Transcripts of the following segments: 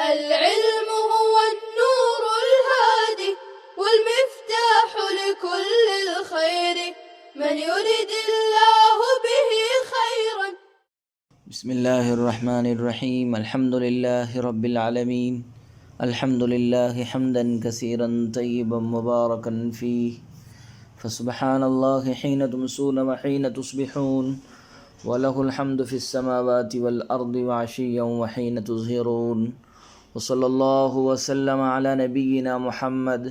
العلم هو النور الهادي والمفتاح لكل الخير من يرد الله به خيرا. بسم اللہ الرحمن الرحیم الحمد للہ رب العالمین الحمد للہ حمدا کثیرا طیبا مبارکا فیہ فسبحان اللہ حین تمسون وحین تصبحون وله الحمد فی السماوات والارض وعشیا وحین تظہرون وصلی اللہ وسلم علی نبینا محمد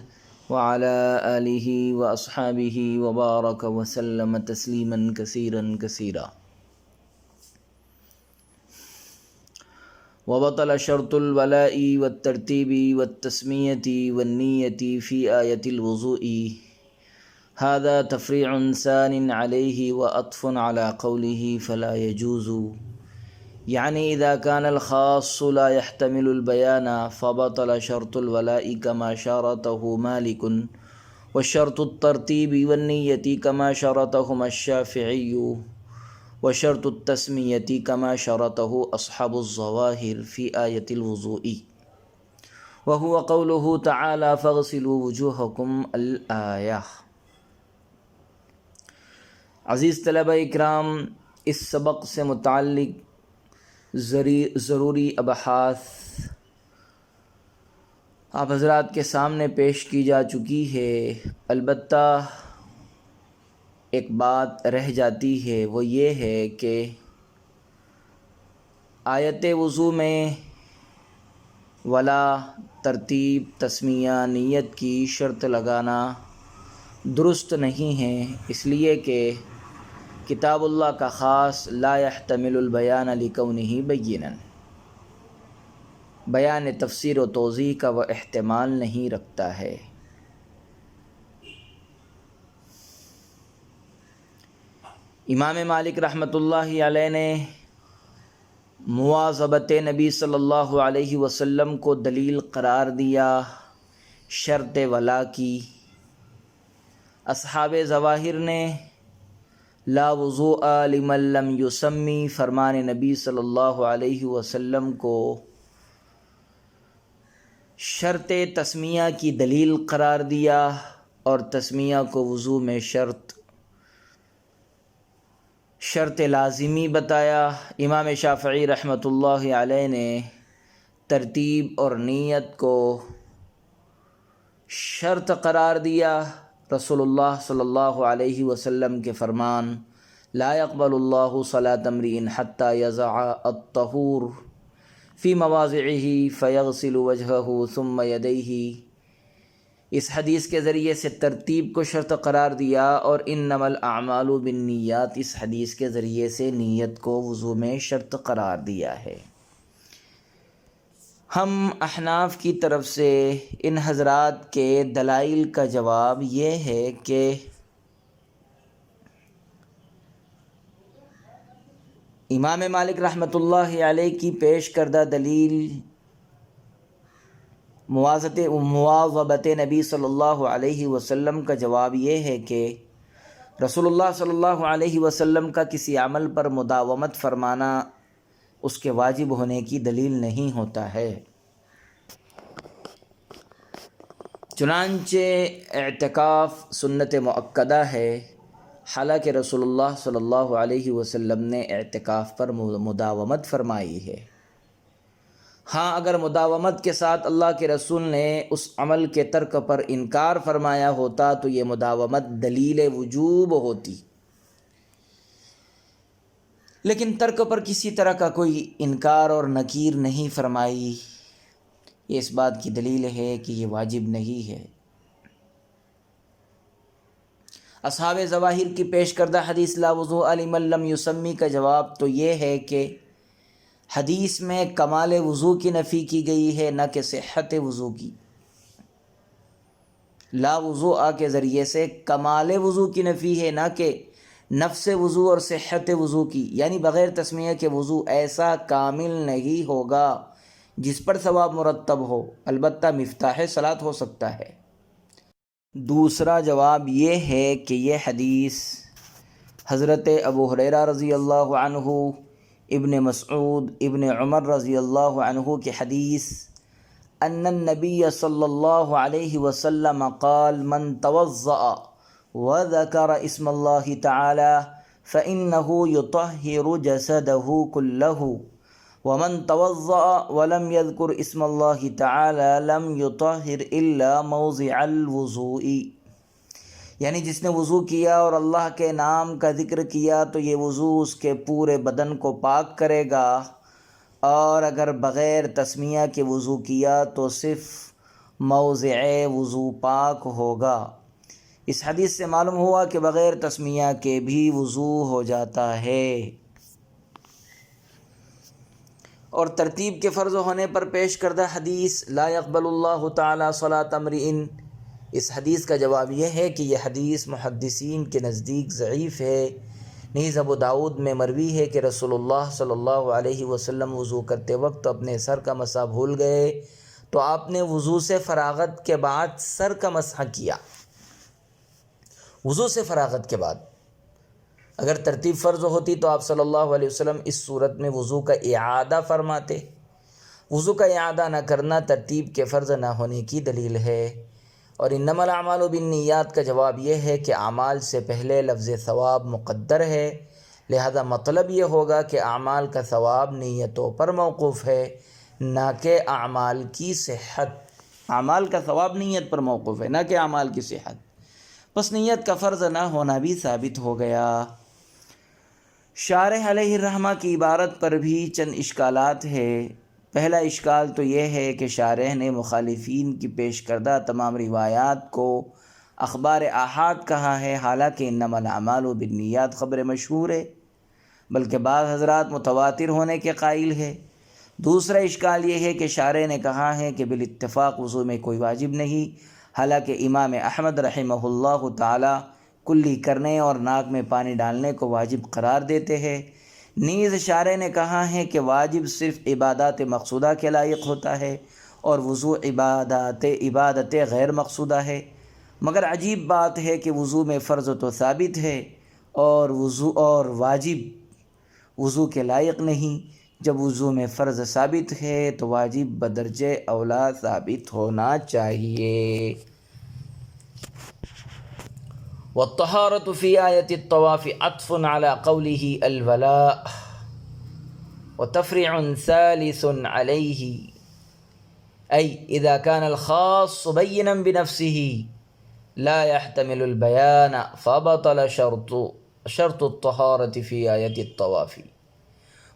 وعلی آلہ واصحابہ وبارک وسلم تسلیما کثیرا کثیرا. وبطل شرط الولاء والترتیب والتسمیة والنیة فی آیة الوضوء هذا تفریع ثان علیہ وعطف على قوله فلا يجوز، یعنی اذا كان الخاص لا يحتمل البیان فبطل شرط الولاء كما شرطه مالك وشرط الترتیب والنیة كما شرطهما الشافعی وشرط التسمیة كما شرطه أصحاب الظواهر في آية الوضوء وهو قوله تعالى فاغسلوا وجوهكم الآية. عزیز طلبہ اکرام، اس سبق سے متعلق ضروری ابحاث آپ حضرات کے سامنے پیش کی جا چکی ہے. البتہ ایک بات رہ جاتی ہے، وہ یہ ہے کہ آیت وضو میں ولا، ترتیب، تسمیہ، نیت کی شرط لگانا درست نہیں ہے، اس لیے کہ کتاب اللہ کا خاص لا يحتمل البیان لکونہ بینا، بیان تفسیر و توضیح کا وہ احتمال نہیں رکھتا ہے. امام مالک رحمۃ اللہ علیہ نے مواظبت نبی صلی اللہ علیہ وسلم کو دلیل قرار دیا شرط ولا کی. اصحاب ظواہر نے لا وضوء لمن لم یسمی فرمان نبی صلی اللہ علیہ وسلم کو شرط تسمیہ کی دلیل قرار دیا اور تسمیہ کو وضو میں شرط لازمی بتایا. امام شافعی رحمۃ اللہ علیہ نے ترتیب اور نیت کو شرط قرار دیا. رسول اللہ صلی اللہ علیہ وسلم کے فرمان لا يقبل اللہ صلاة امرئ حتى يضع الطہور فی مواضعہ فیغسل وجہہ ثم یدیہ، اس حدیث کے ذریعے سے ترتیب کو شرط قرار دیا، اور انما الاعمال بالنیات اس حدیث کے ذریعے سے نیت کو وضو میں شرط قرار دیا ہے. ہم احناف کی طرف سے ان حضرات کے دلائل کا جواب یہ ہے کہ امام مالک رحمۃ اللہ علیہ کی پیش کردہ دلیل مواظبت نبی صلی اللہ علیہ وسلم کا جواب یہ ہے کہ رسول اللہ صلی اللہ علیہ وسلم کا کسی عمل پر مداومت فرمانا اس کے واجب ہونے کی دلیل نہیں ہوتا ہے. چنانچہ اعتکاف سنت مؤکدہ ہے، حالانکہ رسول اللہ صلی اللہ علیہ وسلم نے اعتکاف پر مداومت فرمائی ہے. ہاں، اگر مداومت کے ساتھ اللہ کے رسول نے اس عمل کے ترک پر انکار فرمایا ہوتا تو یہ مداومت دلیل وجوب ہوتی، لیکن ترک پر کسی طرح کا کوئی انکار اور نکیر نہیں فرمائی. یہ اس بات کی دلیل ہے کہ یہ واجب نہیں ہے. اصحاب ظواہر کی پیش کردہ حدیث لا وضوء لمن لم یسمی کا جواب تو یہ ہے کہ حدیث میں کمال وضو کی نفی کی گئی ہے، نہ کہ صحت وضو کی. لا وضوء کے ذریعے سے کمال وضو کی نفی ہے، نہ کہ نفس وضو اور صحت وضو کی، یعنی بغیر تسمیہ کے وضو ایسا کامل نہیں ہوگا جس پر ثواب مرتب ہو، البتہ مفتاح صلاۃ ہو سکتا ہے. دوسرا جواب یہ ہے کہ یہ حدیث حضرت ابو ہریرہ رضی اللہ عنہ، ابن مسعود، ابن عمر رضی اللہ عنہ کی حدیث ان النبی صلی اللہ علیہ وسلم قال من توضأ وذکر اسم اللہ تعالی فإنه يطهر جسده كله ومن توضأ ولم يذكر اسم الله تعالی لم يطهر الا موضع الوضوء، یعنی جس نے وضو کیا اور اللہ کے نام کا ذکر کیا تو یہ وضو اس کے پورے بدن کو پاک کرے گا، اور اگر بغیر تسمیہ کے وضو کیا تو صرف موضع وضو پاک ہوگا۔ اس حدیث سے معلوم ہوا کہ بغیر تسمیہ کے بھی وضو ہو جاتا ہے۔ اور ترتیب کے فرض ہونے پر پیش کردہ حدیث لا يقبل اللہ تعالی صلاۃ امرئ، اس حدیث کا جواب یہ ہے کہ یہ حدیث محدثین کے نزدیک ضعیف ہے۔ نیز ابو داؤد میں مروی ہے کہ رسول اللہ صلی اللہ علیہ وسلم وضو کرتے وقت اپنے سر کا مسح بھول گئے تو آپ نے وضو سے فراغت کے بعد سر کا مسح کیا۔ وضو سے فراغت کے بعد اگر ترتیب فرض ہوتی تو آپ صلی اللہ علیہ وسلم اس صورت میں وضو کا اعادہ فرماتے۔ وضو کا اعادہ نہ کرنا ترتیب کے فرض نہ ہونے کی دلیل ہے۔ اور انما الاعمال بالنیات کا جواب یہ ہے کہ اعمال سے پہلے لفظ ثواب مقدر ہے، لہذا مطلب یہ ہوگا کہ اعمال کا ثواب نیتوں پر موقوف ہے، نہ کہ اعمال کی صحت۔ اعمال کا ثواب نیت پر موقوف ہے، نہ کہ اعمال کی صحت، بس نیت کا فرض نہ ہونا بھی ثابت ہو گیا۔ شارح علیہ الرحمہ کی عبارت پر بھی چند اشکالات ہیں۔ پہلا اشکال تو یہ ہے کہ شارح نے مخالفین کی پیش کردہ تمام روایات کو اخبار آحاد کہا ہے، حالانکہ انما الاعمال بالنیات خبر مشہور ہے، بلکہ بعض حضرات متواتر ہونے کے قائل ہے۔ دوسرا اشکال یہ ہے کہ شارح نے کہا ہے کہ بالاتفاق وضو میں کوئی واجب نہیں، حالانکہ امام احمد رحمہ اللہ تعالی کلی کرنے اور ناک میں پانی ڈالنے کو واجب قرار دیتے ہیں۔ نیز شارح نے کہا ہے کہ واجب صرف عبادات مقصودہ کے لائق ہوتا ہے اور وضو عبادت غیر مقصودہ ہے، مگر عجیب بات ہے کہ وضو میں فرض تو ثابت ہے اور واجب وضو کے لائق نہیں۔ جب وضو میں فرض ثابت ہے تو واجب بدرجہ اولا ثابت ہونا چاہیے۔ والطہارة في آية الطواف عطف على قوله الولاء وتفرع ثالث عليه، أي إذا كان الخاص بينا بنفسه لا يحتمل البيان فبطل شرط الطهارة في آية الطواف،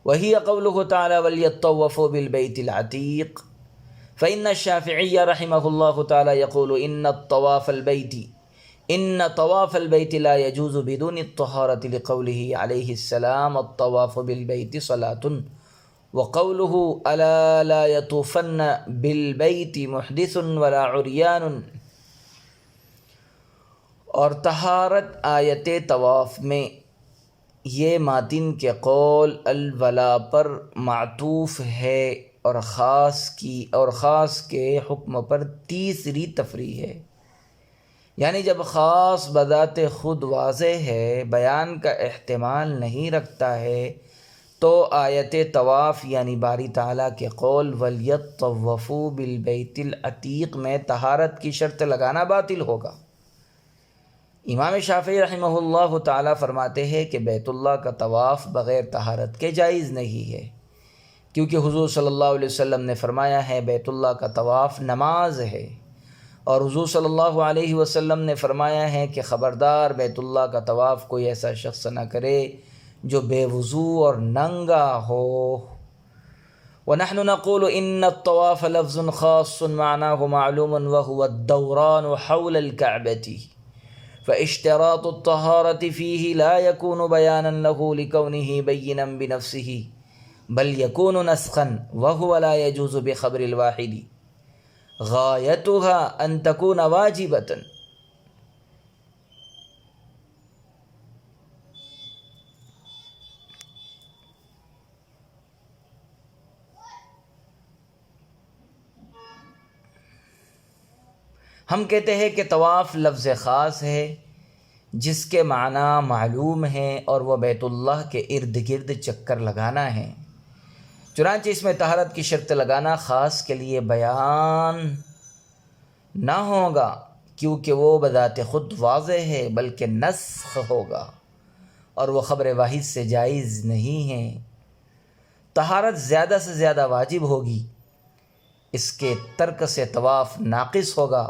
وهي قوله تعالى وليطوفوا بالبيت العتيق، فإن الشافعي رحمه الله تعالى يقول إن طواف البيت لا يجوز بدون الطهارة لقوله عليه السلام الطواف بالبيت صلاة، وقوله ألا لا يطوفن بالبيت محدث ولا عريان۔ اور طہارت آیت طواف میں یہ ماتن کے قول الولا پر معطوف ہے اور خاص کے حکم پر تیسری تفریع ہے، یعنی جب خاص بذات خود واضح ہے، بیان کا احتمال نہیں رکھتا ہے، تو آیت طواف یعنی باری تعالیٰ کے قول وَلْيَطَّوَّفُوا بِالْبَيْتِ الْعَتِيقِ میں طہارت کی شرط لگانا باطل ہوگا۔ امام شافعی رحمہ اللہ تعالیٰ فرماتے ہیں کہ بیت اللہ کا طواف بغیر طہارت کے جائز نہیں ہے، کیونکہ حضور صلی اللہ علیہ وسلم نے فرمایا ہے بیت اللہ کا طواف نماز ہے، اور حضور صلی اللہ علیہ وسلم نے فرمایا ہے کہ خبردار بیت اللہ کا طواف کوئی ایسا شخص نہ کرے جو بے وضو اور ننگا ہو۔ وَنَحْنُ نَقُولُ إِنَّ الطَّوَافَ لَفْظٌ خَاصٌ مَعْنَاهُ مَعْلُومٌ وَهُوَ الدَّوْرَانُ حَوْلَ الْكَعْبَةِ فَإِشْتِرَاطُ الطَّهَارَةِ فِيهِ لَا يَكُونُ بَيَانًا لَهُ لِكَوْنِهِ بَيِّنًا بِنَفْسِهِ بل يكون نسخا وهو لا يجوز بخبر الواحد غايتها أن تكون واجبة۔ ہم کہتے ہیں کہ طواف لفظ خاص ہے جس کے معنی معلوم ہیں اور وہ بیت اللہ کے ارد گرد چکر لگانا ہے، چنانچہ اس میں طہارت کی شرط لگانا خاص کے لیے بیان نہ ہوگا کیونکہ وہ بذات خود واضح ہے، بلکہ نسخ ہوگا اور وہ خبر واحد سے جائز نہیں ہے۔ طہارت زیادہ سے زیادہ واجب ہوگی، اس کے ترک سے طواف ناقص ہوگا،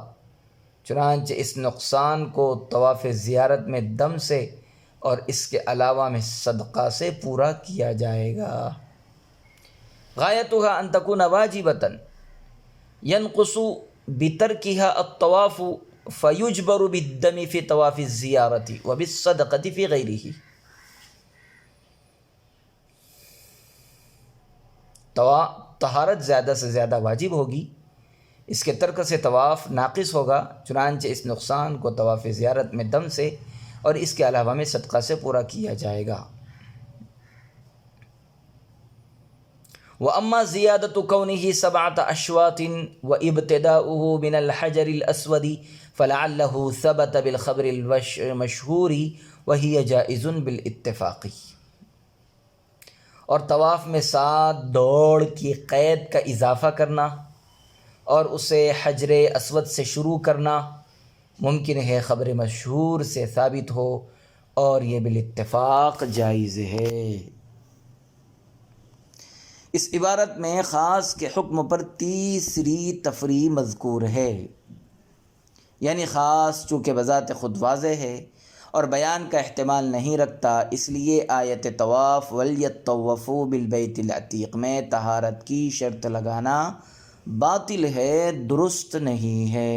چنانچہ اس نقصان کو طواف زیارت میں دم سے اور اس کے علاوہ میں صدقہ سے پورا کیا جائے گا۔ غایتها ان تکون واجبۃ ینقص بترکها الطواف فیجبر بالدم فی طواف الزیارت وبالصدقۃ فی غیرہ۔ طہارت زیادہ سے زیادہ واجب ہوگی، اس کے ترک سے طواف ناقص ہوگا، چنانچہ اس نقصان کو طواف زیارت میں دم سے اور اس کے علاوہ میں صدقہ سے پورا کیا جائے گا۔ وَأَمَّا زِيَادَةُ كَوْنِهِ 7 أشواط وَإِبْتِدَاؤُهُ مِنَ الْحَجَرِ الْأَسْوَدِ فَلَعَلَّهُ ثَبَتَ بِالْخَبْرِ الْمَشْهُورِ وَهِيَ جَائِزٌ بِالْاتِّفَاقِ۔ اور طواف میں 7 دوڑ کی قید کا اضافہ کرنا اور اسے حجر اسود سے شروع کرنا ممکن ہے خبر مشہور سے ثابت ہو، اور یہ بالاتفاق جائز ہے۔ اس عبارت میں خاص کے حکم پر تیسری تفریع مذکور ہے، یعنی خاص چونکہ بذات خود واضح ہے اور بیان کا احتمال نہیں رکھتا، اس لیے آیت طواف وَلْيَطَّوَّفُوا بِالْبَيْتِ الْعَتِيقِ میں طہارت کی شرط لگانا باطل ہے، درست نہیں ہے۔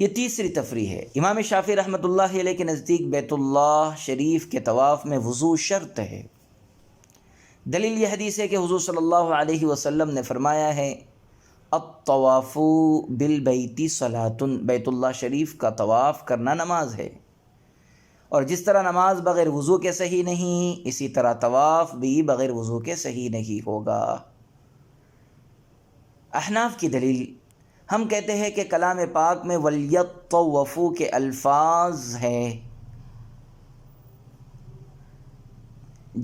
یہ تیسری تفریع ہے۔ امام شافعی رحمۃ اللہ علیہ کے نزدیک بیت اللہ شریف کے طواف میں وضو شرط ہے۔ دلیل یہ حدیث ہے کہ حضور صلی اللہ علیہ وسلم نے فرمایا ہے الطواف بالبیت صلاۃ، بیت اللہ شریف کا طواف کرنا نماز ہے، اور جس طرح نماز بغیر وضو کے صحیح نہیں، اسی طرح طواف بھی بغیر وضو کے صحیح نہیں ہوگا۔ احناف کی دلیل، ہم کہتے ہیں کہ کلام پاک میں وَلْيَطَّوَّفُوا کے الفاظ ہیں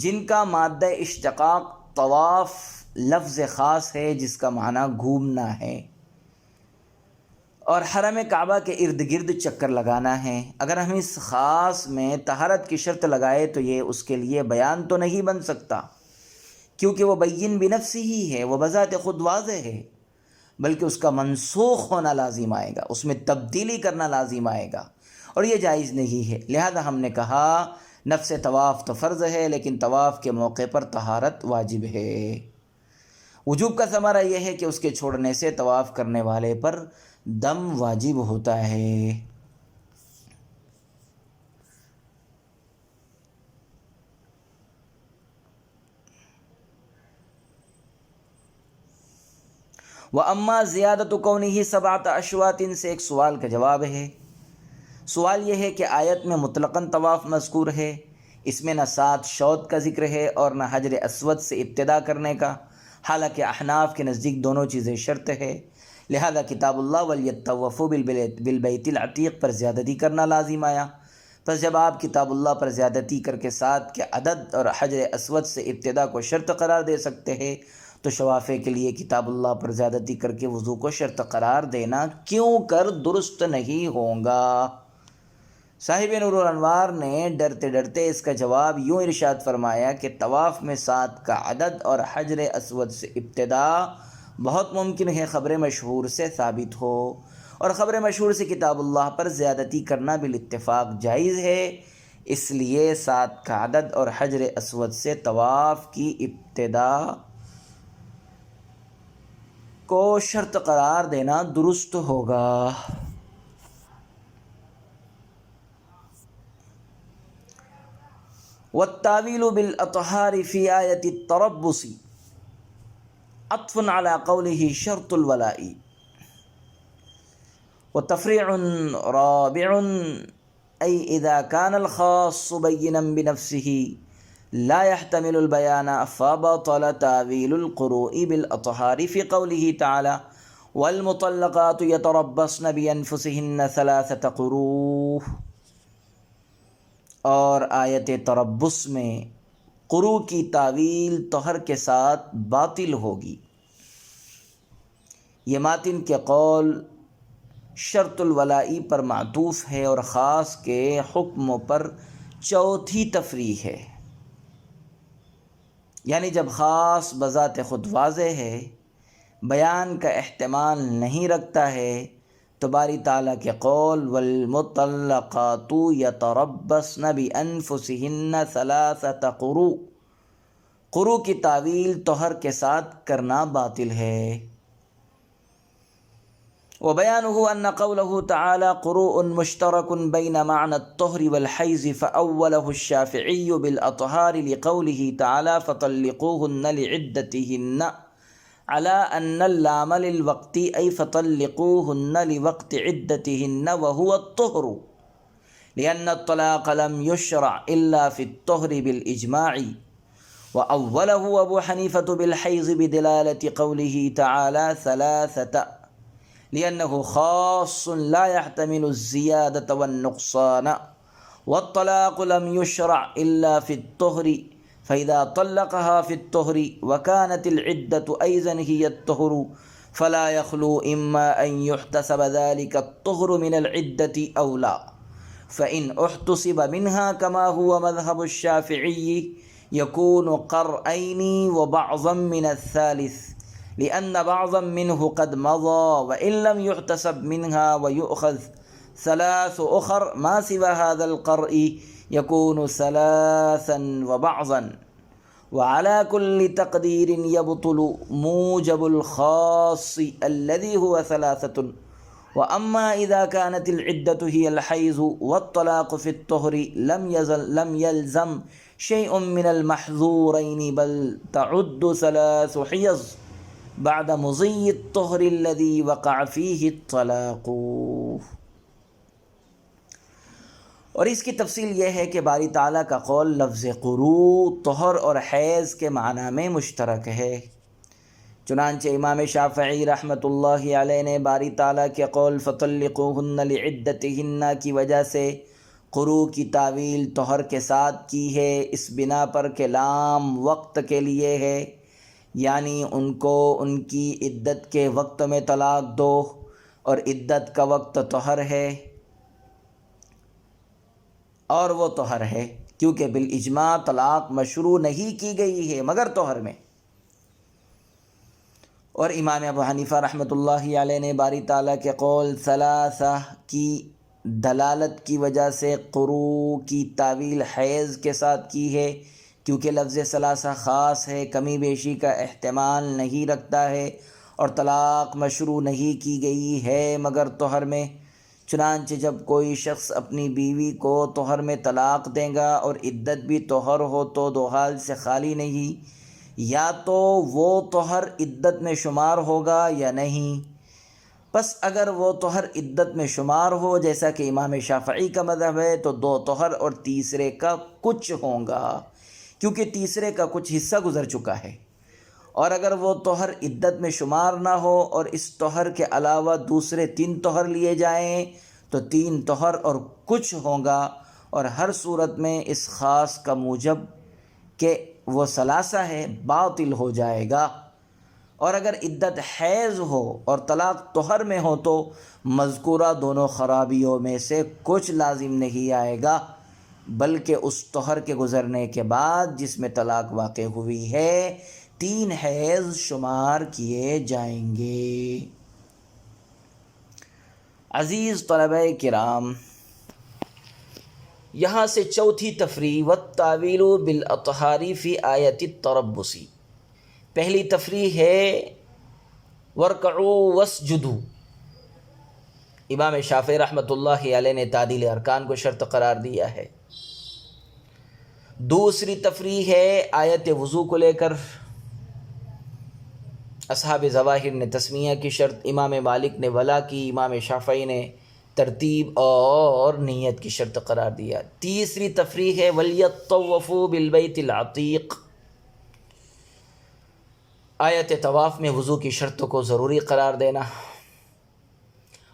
جن کا مادہ اشتقاق طواف لفظ خاص ہے جس کا معنی گھومنا ہے اور حرم کعبہ کے ارد گرد چکر لگانا ہے۔ اگر ہم اس خاص میں طہارت کی شرط لگائے تو یہ اس کے لیے بیان تو نہیں بن سکتا، کیونکہ وہ بین بنفسہ ہی ہے، وہ بذات خود واضح ہے، بلکہ اس کا منسوخ ہونا لازم آئے گا، اس میں تبدیلی کرنا لازم آئے گا، اور یہ جائز نہیں ہے۔ لہذا ہم نے کہا نفس طواف تو فرض ہے، لیکن طواف کے موقع پر طہارت واجب ہے۔ وجوب کا ثمرہ یہ ہے کہ اس کے چھوڑنے سے طواف کرنے والے پر دم واجب ہوتا ہے۔ وَأَمَّا زِيَادَةُ كَوْنِهِ 7 أشواط سے ایک سوال کا جواب ہے۔ سوال یہ ہے کہ آیت میں مطلقاً طواف مذکور ہے، اس میں نہ 7 شوط کا ذکر ہے اور نہ حجر اسود سے ابتدا کرنے کا، حالانکہ احناف کے نزدیک دونوں چیزیں شرط ہے، لہذا کتاب اللہ وَلْيَطَّوَّفُوا بِالْبَيْتِ الْعَتِيقِ پر زیادتی کرنا لازم آیا۔ پس جب آپ کتاب اللہ پر زیادتی کر کے 7 کے عدد اور حجر اسود سے ابتدا کو شرط قرار دے سکتے ہیں، تو شوافے کے لیے کتاب اللہ پر زیادتی کر کے وضو کو شرط قرار دینا کیوں کر درست نہیں ہوگا؟ صاحب نور الانوار نے ڈرتے ڈرتے اس کا جواب یوں ارشاد فرمایا کہ طواف میں 7 کا عدد اور حجر اسود سے ابتدا بہت ممکن ہے خبر مشہور سے ثابت ہو، اور خبر مشہور سے کتاب اللہ پر زیادتی کرنا بالاتفاق جائز ہے، اس لیے 7 کا عدد اور حجر اسود سے طواف کی ابتدا کو شرط قرار دینا درست ہوگا۔ والتاویل بالاطہار فی آیت التربص عطف علی قوله شرط الولاء وتفریع رابع ای اذا کان الخاص بینا بنفسه لا يحتمل البيان فبطل تاويل القروء بالاطهار في قوله تعالى والمطلقات يتربصن بانفسهن 3 قروء، اور آیت تربص میں قروء کی تعویل طہر کے ساتھ باطل ہوگی۔ یہ ماتن کے قول شرط الولائی پر معطوف ہے اور خاص کے حکموں پر چوتھی تفریح ہے، یعنی جب خاص بذات خود واضح ہے، بیان کا احتمال نہیں رکھتا ہے، تو باری تعالیٰ کے قول والمطلقات یتربصن بانفسہن ثلاثۃ قروء، قروء کی تعویل طہر کے ساتھ کرنا باطل ہے۔ وبيانه أن قوله تعالى قروء مشترك بين معنى الطهر والحيض فأوله الشافعي بالأطهار لقوله تعالى فطلقوهن لعدتهن على أن اللام للوقت أي فطلقوهن لوقت عدتهن وهو الطهر، لأن الطلاق لم يشرع إلا في الطهر بالإجماع، وأوله أبو حنيفة بالحيض بدلالة قوله تعالى ثلاثة، لأنه خاص لا يحتمل الزيادة والنقصان، والطلاق لم يشرع إلا في الطهر، فإذا طلقها في الطهر وكانت العدة أيضا هي الطهر فلا يخلو إما أن يحتسب ذلك الطهر من العدة أو لا، فإن احتسب منها كما هو مذهب الشافعي يكون قرئين وبعضا من الثالث، لأن بعضا منه قد مضى، وإن لم يحتسب منها ويؤخذ ثلاث أخر ما سوى هذا القرء يكون ثلاثا وبعضا، وعلى كل تقدير يبطل موجب الخاص الذي هو ثلاثة، وأما إذا كانت العدة هي الحيض والطلاق في الطهر لم يلزم شيء من المحظورين بل تعد ثلاث حيض بعد مضي الطهر الذي وقع فيه الطلاق۔ اور اس کی تفصیل یہ ہے کہ باری تعالیٰ کا قول لفظ قروء طہر اور حیض کے معنی میں مشترک ہے، چنانچہ امام شافعی رحمۃ اللہ علیہ نے باری تعالیٰ کے قول فطلقوہن لعدتہن کی وجہ سے قروء کی تعویل طہر کے ساتھ کی ہے، اس بنا پر کہ لام وقت کے لیے ہے، یعنی ان کو ان کی عدت کے وقت میں طلاق دو، اور عدت کا وقت طہر ہے، اور وہ طہر ہے کیونکہ بالاجماع طلاق مشروع نہیں کی گئی ہے مگر طہر میں۔ اور امام ابو حنیفہ رحمۃ اللہ علیہ نے باری تعالیٰ کے قول ثلاثہ کی دلالت کی وجہ سے قروء کی تعویل حیض کے ساتھ کی ہے، کیونکہ لفظ ثلاثہ خاص ہے، کمی بیشی کا احتمال نہیں رکھتا ہے، اور طلاق مشروع نہیں کی گئی ہے مگر طہر میں۔ چنانچہ جب کوئی شخص اپنی بیوی کو طہر میں طلاق دے گا اور عدت بھی طہر ہو تو دو حال سے خالی نہیں، یا تو وہ طہر عدت میں شمار ہوگا یا نہیں۔ بس اگر وہ طہر عدت میں شمار ہو جیسا کہ امام شافعی کا مذہب ہے تو دو طہر اور تیسرے کا کچھ ہوگا، کیونکہ تیسرے کا کچھ حصہ گزر چکا ہے، اور اگر وہ طہر عدت میں شمار نہ ہو اور اس طہر کے علاوہ دوسرے 3 طہر لیے جائیں تو 3 طہر اور کچھ ہوگا، اور ہر صورت میں اس خاص کا موجب کہ وہ ثلاثہ ہے باطل ہو جائے گا۔ اور اگر عدت حیض ہو اور طلاق طہر میں ہو تو مذکورہ دونوں خرابیوں میں سے کچھ لازم نہیں آئے گا، بلکہ اس طہر کے گزرنے کے بعد جس میں طلاق واقع ہوئی ہے 3 حیض شمار کیے جائیں گے۔ عزیز طلبہ کرام، یہاں سے چوتھی تفریح والتاویل بالاطہار فی آیت التربص۔ پہلی تفریح ہے ورکعوا واسجدوا، امام شافعی رحمۃ اللہ علیہ نے تعدیل ارکان کو شرط قرار دیا ہے۔ دوسری تفریح ہے آیت وضو کو لے کر، اصحاب ظواہر نے تسمیہ کی شرط، امام مالک نے ولا کی، امام شافعی نے ترتیب اور نیت کی شرط قرار دیا۔ تیسری تفریح ہے وَلْيَطَّوَّفُوا بِالْبَيْتِ الْعَتِيقِ، آیت طواف میں وضو کی شرط کو ضروری قرار دینا۔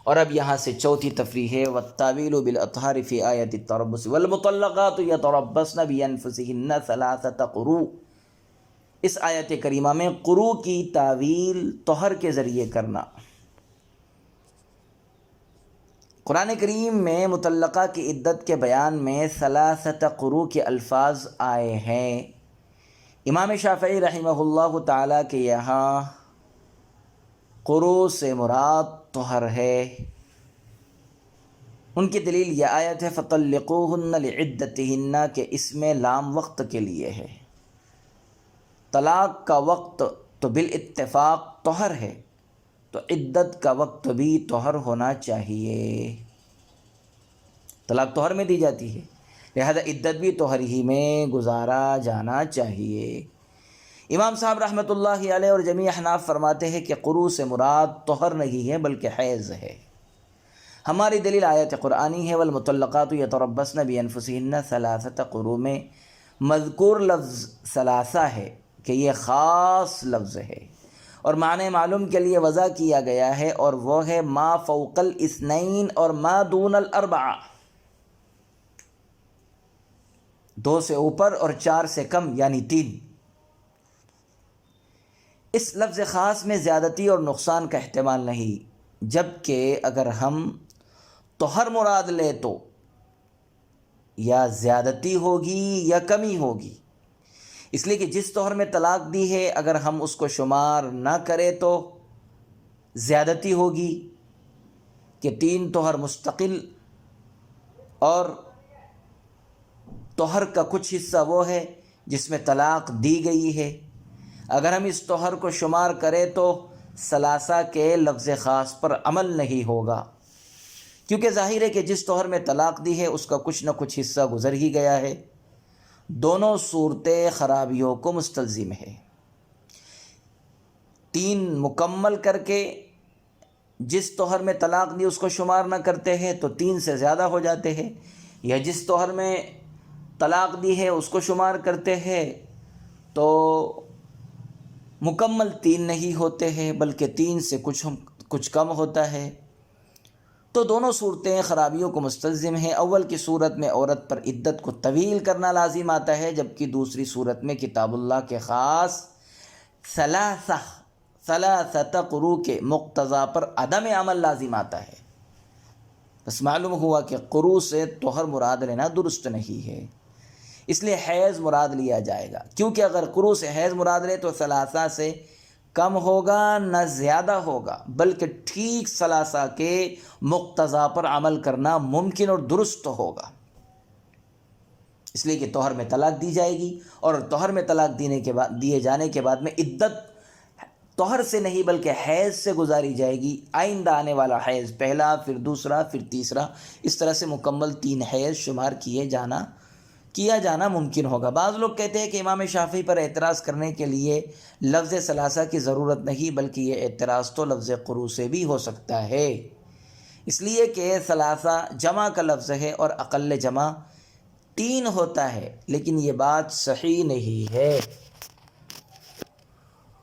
اور اب یہاں سے چوتھی تفریح ہے والتاویل بالاطہار فی آیت التربص والمطلقات یتربصن بانفسہن ثلاثۃ قروء۔ اس آیت کریمہ میں قروء کی تعویل طہر کے ذریعے کرنا۔ قرآن کریم میں مطلقہ کی عدت کے بیان میں ثلاثۃ قروء کے الفاظ آئے ہیں۔ امام شافعی رحمہ اللہ تعالیٰ کے یہاں قروء سے مراد طہر ہے۔ ان کی دلیل یہ آیت ہے فطلقوہن لعدتہن کہ اس میں لام وقت کے لیے ہے۔ طلاق کا وقت تو بالاتفاق طہر ہے، تو عدت کا وقت بھی طہر ہونا چاہیے۔ طلاق طہر میں دی جاتی ہے، لہذا عدت بھی طہر ہی میں گزارا جانا چاہیے۔ امام صاحب رحمۃ اللہ علیہ اور جمیع احناف فرماتے ہیں کہ قروء سے مراد طہر نہیں ہے بلکہ حیض ہے۔ ہماری دلیل آیت قرآنی ہے والمطلقات یتربصن بانفسہن ثلاثۃ قروء میں مذکور لفظ ثلاثہ ہے کہ یہ خاص لفظ ہے اور معنی معلوم کے لیے وضع کیا گیا ہے، اور وہ ہے ما فوق الاثنین اور ما دون الاربعہ، 2 سے اوپر اور 4 سے کم یعنی 3۔ اس لفظ خاص میں زیادتی اور نقصان کا احتمال نہیں، جبکہ اگر ہم طہر مراد لے تو یا زیادتی ہوگی یا کمی ہوگی، اس لیے کہ جس طہر میں طلاق دی ہے اگر ہم اس کو شمار نہ کریں تو زیادتی ہوگی کہ 3 طہر مستقل، اور طہر کا کچھ حصہ وہ ہے جس میں طلاق دی گئی ہے۔ اگر ہم اس طہر کو شمار کریں تو ثلاثہ کے لفظ خاص پر عمل نہیں ہوگا، کیونکہ ظاہر ہے کہ جس طہر میں طلاق دی ہے اس کا کچھ نہ کچھ حصہ گزر ہی گیا ہے۔ دونوں صورتیں خرابیوں کو مستلزم ہے۔ 3 مکمل کر کے جس طہر میں طلاق دی اس کو شمار نہ کرتے ہیں تو 3 سے زیادہ ہو جاتے ہیں، یا جس طہر میں طلاق دی ہے اس کو شمار کرتے ہیں تو مکمل 3 نہیں ہوتے ہیں بلکہ 3 سے کچھ کم ہوتا ہے۔ تو دونوں صورتیں خرابیوں کو مستلزم ہیں۔ اول کی صورت میں عورت پر عدت کو طویل کرنا لازم آتا ہے، جبکہ دوسری صورت میں کتاب اللہ کے خاص ثلاثۃ قروء کے مقتضا پر عدم عمل لازم آتا ہے۔ بس معلوم ہوا کہ قروء سے طہر مراد لینا درست نہیں ہے، اس لیے حیض مراد لیا جائے گا، کیونکہ اگر قروء سے حیض مراد لے تو ثلاثہ سے کم ہوگا نہ زیادہ ہوگا، بلکہ ٹھیک ثلاثہ کے مقتضا پر عمل کرنا ممکن اور درست ہوگا، اس لیے کہ طہر میں طلاق دی جائے گی، اور طہر میں طلاق دیے جانے کے بعد میں عدت طہر سے نہیں بلکہ حیض سے گزاری جائے گی۔ آئندہ آنے والا حیض پہلا، پھر دوسرا، پھر تیسرا، اس طرح سے مکمل 3 حیض شمار کیا جانا ممکن ہوگا۔ بعض لوگ کہتے ہیں کہ امام شافعی پر اعتراض کرنے کے لیے لفظ ثلاثہ کی ضرورت نہیں، بلکہ یہ اعتراض تو لفظ قروء سے بھی ہو سکتا ہے، اس لیے کہ ثلاثہ جمع کا لفظ ہے اور اقل جمع 3 ہوتا ہے، لیکن یہ بات صحیح نہیں ہے،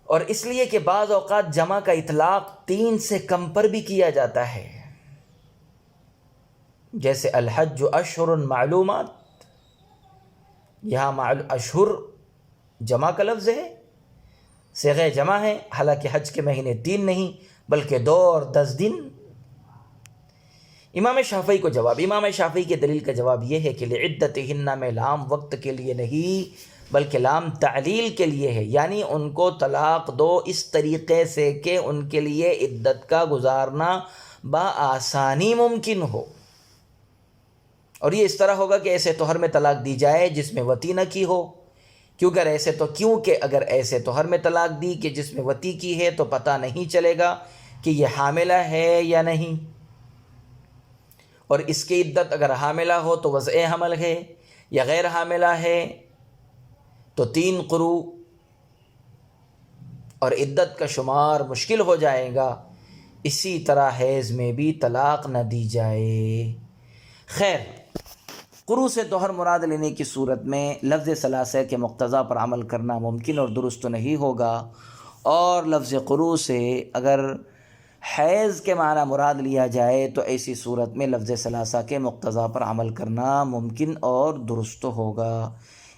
اور اس لیے کہ بعض اوقات جمع کا اطلاق 3 سے کم پر بھی کیا جاتا ہے، جیسے الحج اشہر معلومات، یہاں اشہر جمع کا لفظ ہے، صیغہ جمع ہے، حالانکہ حج کے مہینے 3 نہیں بلکہ 2 اور 10 دن۔ امام شافعی کے دلیل کا جواب یہ ہے کہ لعدتہن میں لام وقت کے لیے نہیں بلکہ لام تعلیل کے لیے ہے، یعنی ان کو طلاق دو اس طریقے سے کہ ان کے لیے عدت کا گزارنا بآسانی ممکن ہو، اور یہ اس طرح ہوگا کہ ایسے طہر میں طلاق دی جائے جس میں وطی نہ کی ہو، کیونکہ اگر ایسے طہر میں طلاق دی کہ جس میں وطی کی ہے تو پتہ نہیں چلے گا کہ یہ حاملہ ہے یا نہیں، اور اس کی عدت اگر حاملہ ہو تو وضع حمل ہے، یا غیر حاملہ ہے تو 3 قروء، اور عدت کا شمار مشکل ہو جائے گا۔ اسی طرح حیض میں بھی طلاق نہ دی جائے۔ خیر، قروء سے طہر مراد لینے کی صورت میں لفظ ثلاثہ کے مقتضا پر عمل کرنا ممکن اور درست نہیں ہوگا، اور لفظ قروء سے اگر حیض کے معنی مراد لیا جائے تو ایسی صورت میں لفظ ثلاثہ کے مقتضا پر عمل کرنا ممکن اور درست ہوگا۔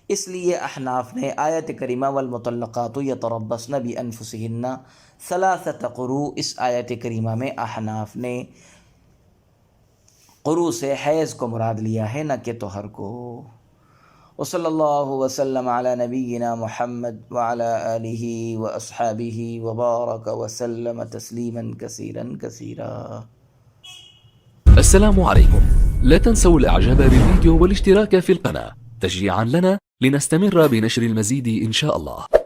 اس لیے احناف نے آیت کریمہ والمطلقات یتربصن بانفسہن ثلاثۃ قروء، اس آیت کریمہ میں احناف نے قروء سے حیض کو مراد لیا ہے، نہ کہ طہر کو۔ وصلی اللہ وسلم علی نبینا محمد وعلی آلہ واصحابہ وبارک وسلم تسلیما کثیرا کثیرا۔ السلام عليكم. لا تنسوا الاعجاب بالفيديو والاشتراك في القناة تشجيعا لنا لنستمر بنشر المزيد إن شاء الله.